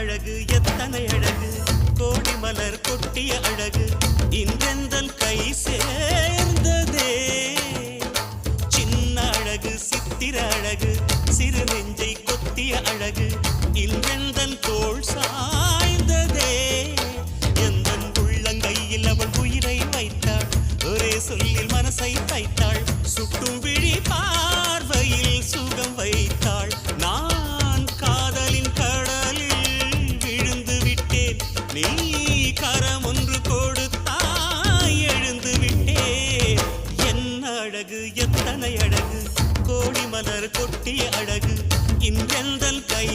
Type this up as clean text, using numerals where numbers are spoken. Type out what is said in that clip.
அழகு எத்தனை அழகு கோடி மலர் கொட்டிய அழகு இன்றெந்தன் கை சேர்ந்ததே சின்ன அழகு சித்திர அழகு சிறு நெஞ்சை கொத்திய அழகு இன்றெந்தன் தோள் சாய்ந்ததே எந்தன் உள்ளங்கையில் அவள் உயிரை வைத்தாள் ஒரே சொல்லில் மனசை தைத்தாள் சுட்டும் விழி பார்வையில் சுகம் வைத்தாள் நான் காதலின் கடலில் விழுந்து விட்டேன் நீ கரம் ஒன்று கொடுத்தாய் எழுந்து விட்டேன் என்ன அழகு எத்தனை அழகு கோடி மலர் கொட்டிய அழகு இன்றெந்தன் கை